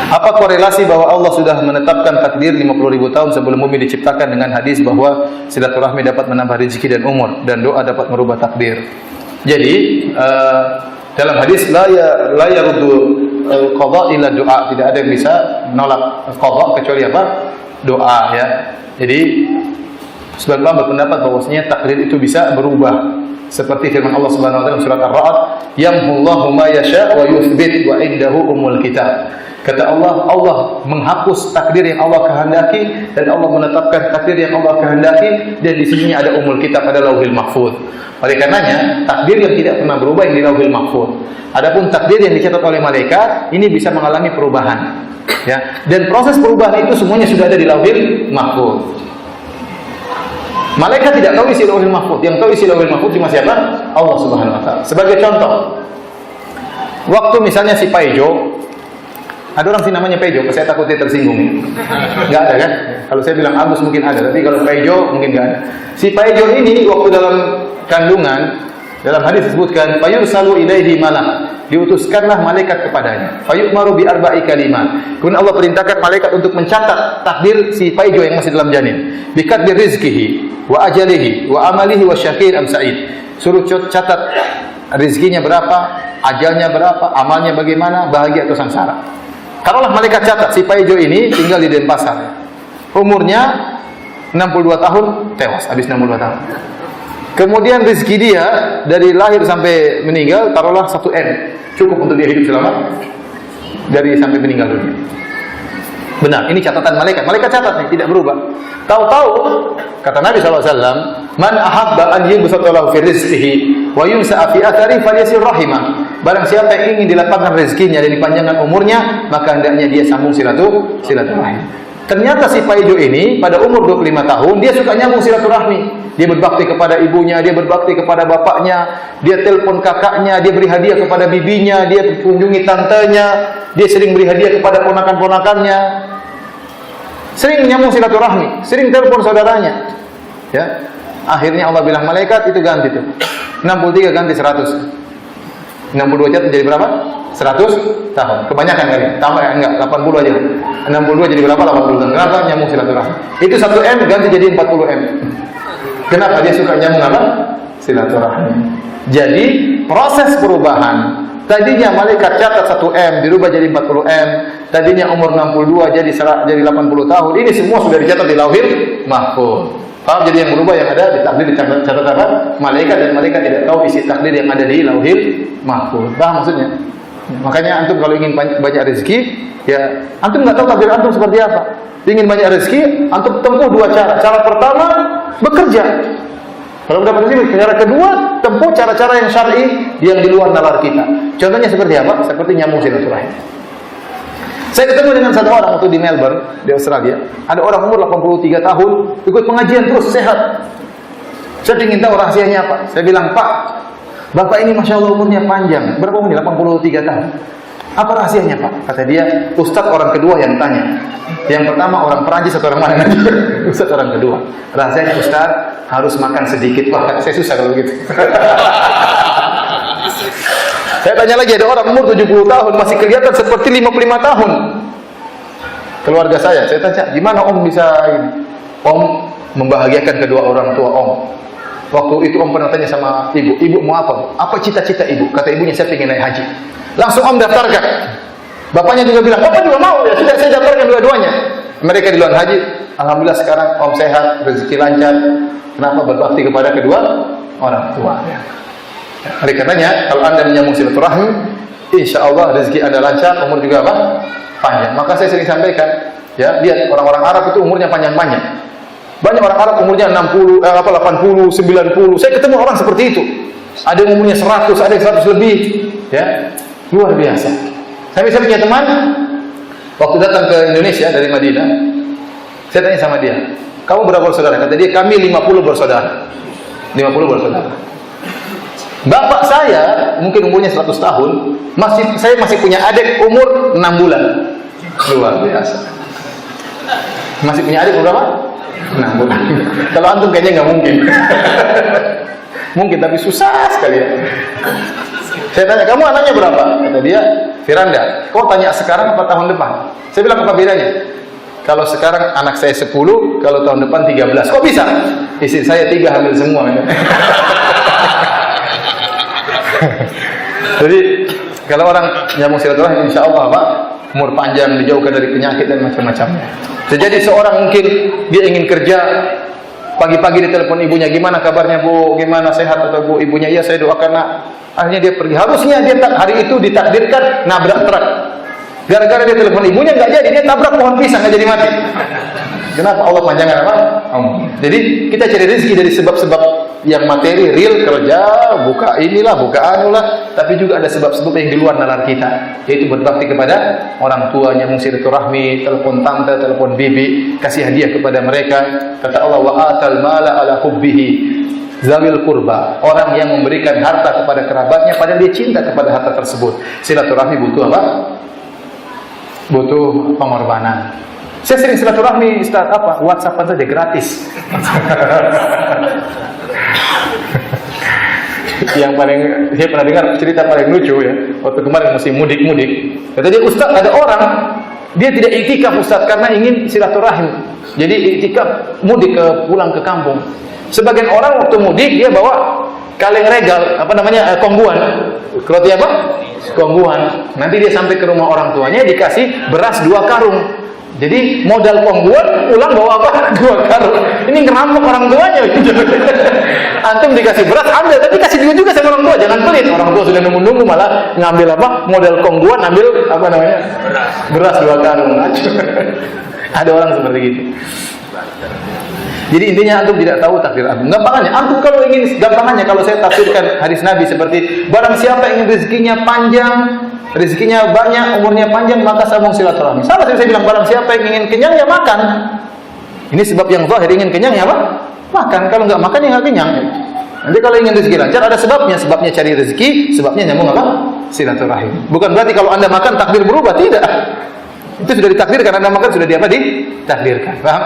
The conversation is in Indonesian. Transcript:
Apa korelasi bahwa Allah sudah menetapkan takdir 50.000 tahun sebelum bumi diciptakan dengan hadis bahwa silaturahmi dapat menambah rezeki dan umur dan doa dapat merubah takdir? Jadi dalam hadis la yaruddu qada illa doa, tidak ada yang bisa menolak qada kecuali apa? Doa, ya. Jadi sebagian ulama berpendapat bahwasanya takdir itu bisa berubah. Seperti firman Allah Subhanahu wa taala surat Ar-Ra'd, "Yamhullahu ma yasha' wa yuthbit wa indahu umul kitab." Kata Allah, Allah menghapus takdir yang Allah kehendaki dan Allah menetapkan takdir yang Allah kehendaki, dan di sininya ada umul kitab, ada Lauhil Mahfuz. Oleh karenanya, takdir yang tidak pernah berubah yang di Lauhil Mahfuz. Adapun takdir yang dicatat oleh malaikat, ini bisa mengalami perubahan. Ya, dan proses perubahan itu semuanya sudah ada di Lauhil Mahfuz. Malaikat tidak tahu isi Lauhil Mahfuz. Yang tahu isi Lauhil Mahfuz cuma siapa? Allah Subhanahu wa taala. Sebagai contoh, waktu misalnya si Paijo, ada orang sih namanya Paijo, saya takut dia tersinggung. Enggak ada kan? Kalau saya bilang Agus mungkin ada, tapi kalau Paijo mungkin enggak ada. Si Paijo ini waktu dalam kandungan, dalam hadis disebutkan, "Fayursalu ilaihi malak." Diutuskanlah malaikat kepadanya. Fayu'maru bi arba'i kalimat. Kemudian Allah perintahkan malaikat untuk mencatat takdir si Paijo yang masih dalam janin. Bikadri rizkihi wa ajalihi wa amalihi wa syakir am sa'id. Suruh catat rizkinya berapa, ajalnya berapa, amalnya bagaimana, bahagia atau sengsara. Kalaulah malaikat catat si Paijo ini tinggal di Denpasar, umurnya 62 tahun, tewas habis 62 tahun. Kemudian rezeki dia dari lahir sampai meninggal taruhlah 1 M, cukup untuk dia hidup selama dari sampai meninggal dunia. Benar, ini catatan malaikat. Malaikat catat nih, tidak berubah. Tahu-tahu kata Nabi SAW, "Man ahabba an yubsata lahu fi rizqihi wa yunsa'a fi athari falyasir rahimah." Barang siapa yang ingin dilapangkan rezekinya dan dipanjangkan umurnya, maka hendaknya dia sambung silaturahim. Ternyata si Paijo ini pada umur 25 tahun dia suka nyambung silaturahmi. Dia berbakti kepada ibunya, dia berbakti kepada bapaknya, dia telepon kakaknya, dia beri hadiah kepada bibinya, dia kunjungi tantenya, dia sering beri hadiah kepada ponakan-ponakannya. Sering nyambung silaturahmi, sering telepon saudaranya. Ya. Akhirnya Allah bilang malaikat itu ganti tuh. 63 ganti 100. 62 jadi berapa? 100 tahun. Kebanyakan kali. Tambah enggak, 80 aja. 62 jadi berapa? 80 tahun. Kenapa nyambung silaturahmi? Itu 1 M ganti jadi 40 M. Kenapa dia suka nyambung apa? Silaturahmi. Jadi proses perubahan. Tadinya malaikat catat 1 M dirubah jadi 40 M. Tadinya umur 62 jadi 80 tahun. Ini semua sudah dicatat di Lauhil Mahfuz. Paham? Jadi yang berubah yang ada di takdir dicatat apa? Malaikat, dan malaikat tidak tahu isi takdir yang ada di Lauhil Mahfuz. Paham maksudnya? Makanya antum kalau ingin banyak rezeki, ya antum nggak tahu takdir antum seperti apa. Ingin banyak rezeki, antum tempuh 2 cara. Cara pertama, bekerja. Kalau mendapat rezeki, cara kedua, tempuh cara-cara yang syar'i yang di luar nalar kita. Contohnya seperti apa? Seperti nyambung silaturahim. Saya ketemu dengan satu orang waktu di Melbourne, di Australia. Ada orang umur 83 tahun, ikut pengajian terus, sehat. Saya ingin tahu rahasianya apa. Saya bilang, "Pak, Bapak ini Masya Allah umurnya panjang. Berapa umurnya? 83 tahun. Apa rahasianya, Pak?" Kata dia, "Ustadz orang kedua yang tanya. Yang pertama orang Perancis atau orang mana nanti?" Ustadz orang kedua. Rahasianya Ustadz harus makan sedikit. Wah, saya susah kalau begitu. Saya tanya lagi, ada orang umur 70 tahun masih kelihatan seperti 55 tahun. Keluarga saya tanya, "Gimana Om bisa ini?" Om membahagiakan kedua orang tua Om. Waktu itu Om pernah tanya sama ibu, "Ibu mau apa? Apa cita-cita ibu?" Kata ibunya, "Saya ingin naik haji." Langsung Om daftarkan. Bapaknya juga bilang, "Bapak juga mau?" Ya sudah, saya daftarkan dua-duanya. Mereka di luar haji. Alhamdulillah sekarang Om sehat, rezeki lancar. Kenapa? Berbakti kepada kedua orang tua. Oleh karenanya, kalau Anda menyambung silaturahmi, insya Allah rezeki Anda lancar, umur juga apa? Panjang. Maka saya sering sampaikan, ya, lihat orang-orang Arab itu umurnya panjang-panjang. Banyak orang Arab umurnya 80, 90. Saya ketemu orang seperti itu. Ada yang umurnya 100, ada yang 100 lebih, ya. Luar biasa. Saya punya teman waktu datang ke Indonesia dari Madinah. Saya tanya sama dia, "Kamu berapa bersaudara?" Kata dia, "Kami 50 bersaudara." 50 bersaudara. Bapak saya mungkin umurnya 100 tahun, saya masih punya adik umur 6 bulan. Luar biasa. Masih punya adik berapa? 6 bulan. Kalau antum kayaknya nggak mungkin. Mungkin, tapi susah sekali ya. Saya tanya, "Kamu anaknya berapa?" Kata dia, Firanda, kau tanya sekarang apa tahun depan? Saya bilang, apa bedanya? Kalau sekarang anak saya 10, kalau tahun depan 13. Kok bisa? Istri saya 3 hamil semua. Jadi kalau orang nyambung silaturahmi, insya Allah Pak, umur panjang, dijauhkan dari penyakit dan macam-macamnya. Jadi seorang mungkin dia ingin kerja, pagi-pagi ditelepon ibunya, gimana kabarnya Bu, gimana sehat atau Bu, ibunya iya saya doakan nak. Akhirnya dia pergi. Harusnya dia hari itu ditakdirkan nabrak truk. Gara-gara dia telepon ibunya nggak jadi, dia tabrak pohon pisang nggak jadi mati. Kenapa? Allah panjangkan apa? Jadi kita cari rezeki dari sebab-sebab yang materi, real, kerja, buka inilah, buka anulah, tapi juga ada sebab-sebab yang di luar nalar kita, yaitu berbakti kepada orang tua, nyambung silaturahmi, telepon tante, telepon bibi, kasih hadiah kepada mereka. Kata Allah, wa atal mala ala hubbihi zawil kurba, orang yang memberikan harta kepada kerabatnya padahal dia cinta kepada harta tersebut. Silaturahmi butuh apa? Butuh pengorbanan. Saya sering silaturahmi, Ustaz, apa? WhatsApp saja gratis. Yang paling saya pernah dengar cerita paling lucu ya, waktu kemarin musim mudik. Kata dia, Ustaz, ada orang dia tidak iktikaf Ustaz karena ingin silaturahim. Jadi iktikaf mudik pulang ke kampung. Sebagian orang waktu mudik dia bawa kaleng regal, apa namanya, kongguan. Roti apa? Kongguan. Nanti dia sampai ke rumah orang tuanya dikasih beras 2 karung. Jadi modal kongguan, pulang bawa apa? 2 karung. Ini ngerampok orang tuanya. Antum dikasih beras, ambil, tapi kasih duit juga sama orang tua. Jangan pelit. Orang tua sudah nunggu-nunggu malah ngambil apa? Modal kongguan, ambil apa namanya? Beras 2 karung. Ada orang seperti gitu. Jadi intinya antum tidak tahu takdir antum. Gampangannya, antum kalau ingin, gampangannya kalau saya tafsirkan hadis Nabi seperti barang siapa ingin rezekinya panjang, rezekinya banyak, umurnya panjang, maka sambung silaturahmi. Sama seperti saya bilang, barang siapa yang ingin kenyang ya makan. Ini sebab yang zahir, ingin kenyang ya apa? Makan. Kalau enggak makan ya enggak kenyang. Nanti kalau ingin rezeki lancar ada sebabnya, sebabnya cari rezeki, sebabnya nyambung apa? Silaturahim. Bukan berarti kalau Anda makan takdir berubah, tidak. Itu sudah ditakdirkan, Anda makan sudah ditakdirkan. Paham?